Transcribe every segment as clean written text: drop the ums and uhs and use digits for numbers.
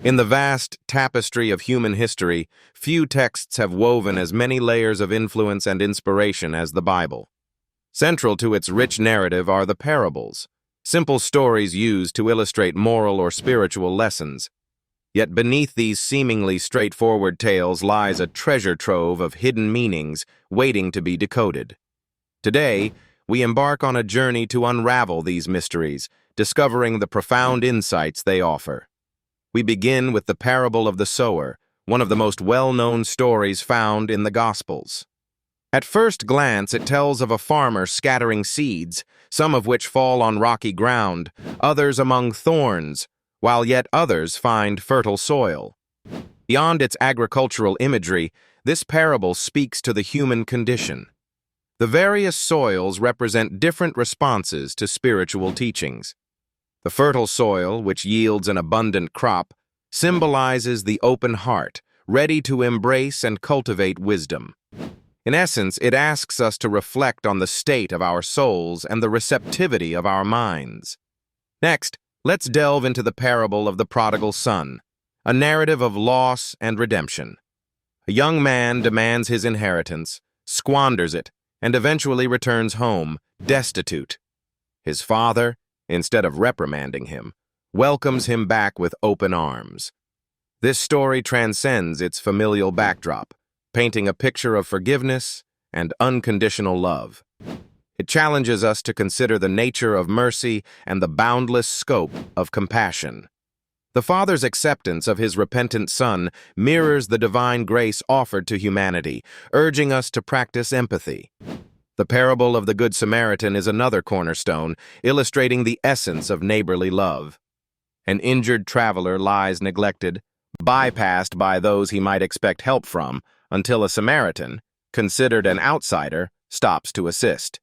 In the vast tapestry of human history, few texts have woven as many layers of influence and inspiration as the Bible. Central to its rich narrative are the parables, simple stories used to illustrate moral or spiritual lessons. Yet beneath these seemingly straightforward tales lies a treasure trove of hidden meanings waiting to be decoded. Today, we embark on a journey to unravel these mysteries, discovering the profound insights they offer. We begin with the parable of the Sower, one of the most well-known stories found in the Gospels. At first glance, it tells of a farmer scattering seeds, some of which fall on rocky ground, others among thorns, while yet others find fertile soil. Beyond its agricultural imagery, this parable speaks to the human condition. The various soils represent different responses to spiritual teachings. The fertile soil, which yields an abundant crop, symbolizes the open heart, ready to embrace and cultivate wisdom. In essence, it asks us to reflect on the state of our souls and the receptivity of our minds. Next, let's delve into the parable of the Prodigal Son, a narrative of loss and redemption. A young man demands his inheritance, squanders it, and eventually returns home, destitute. His father, instead of reprimanding him, welcomes him back with open arms. This story transcends its familial backdrop, painting a picture of forgiveness and unconditional love. It challenges us to consider the nature of mercy and the boundless scope of compassion. The Father's acceptance of his repentant Son mirrors the divine grace offered to humanity, urging us to practice empathy. The parable of the Good Samaritan is another cornerstone, illustrating the essence of neighborly love. An injured traveler lies neglected, bypassed by those he might expect help from, until a Samaritan, considered an outsider, stops to assist.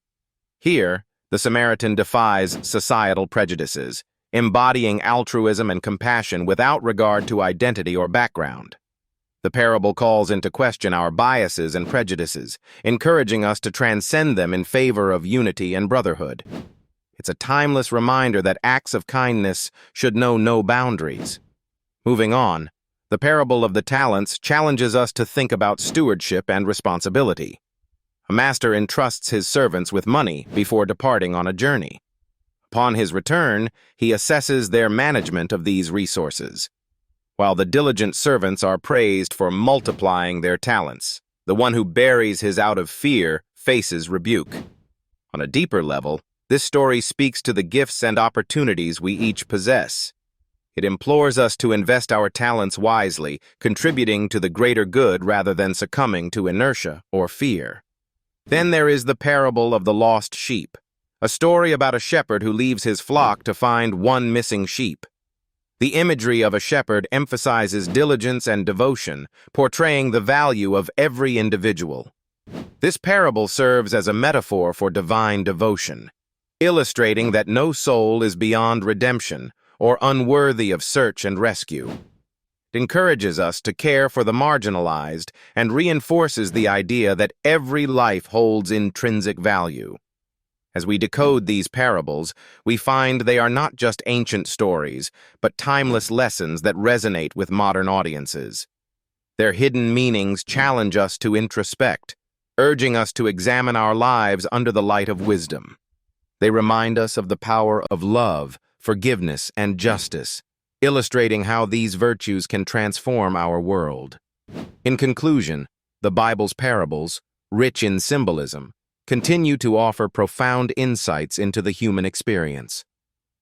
Here, the Samaritan defies societal prejudices, embodying altruism and compassion without regard to identity or background. The parable calls into question our biases and prejudices, encouraging us to transcend them in favor of unity and brotherhood. It's a timeless reminder that acts of kindness should know no boundaries. Moving on, the parable of the talents challenges us to think about stewardship and responsibility. A master entrusts his servants with money before departing on a journey. Upon his return, he assesses their management of these resources. While the diligent servants are praised for multiplying their talents, the one who buries his out of fear faces rebuke. On a deeper level, this story speaks to the gifts and opportunities we each possess. It implores us to invest our talents wisely, contributing to the greater good rather than succumbing to inertia or fear. Then there is the parable of the lost sheep, a story about a shepherd who leaves his flock to find one missing sheep. The imagery of a shepherd emphasizes diligence and devotion, portraying the value of every individual. This parable serves as a metaphor for divine devotion, illustrating that no soul is beyond redemption or unworthy of search and rescue. It encourages us to care for the marginalized and reinforces the idea that every life holds intrinsic value. As we decode these parables, we find they are not just ancient stories, but timeless lessons that resonate with modern audiences. Their hidden meanings challenge us to introspect, urging us to examine our lives under the light of wisdom. They remind us of the power of love, forgiveness, and justice, illustrating how these virtues can transform our world. In conclusion, the Bible's parables, rich in symbolism, continue to offer profound insights into the human experience.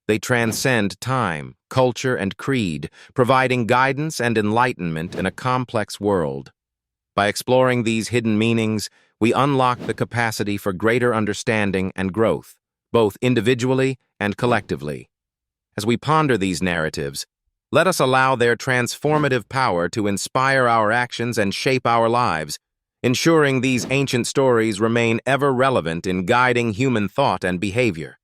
They transcend time, culture, and creed, providing guidance and enlightenment in a complex world. By exploring these hidden meanings, we unlock the capacity for greater understanding and growth, both individually and collectively. As we ponder these narratives, let us allow their transformative power to inspire our actions and shape our lives, ensuring these ancient stories remain ever relevant in guiding human thought and behavior.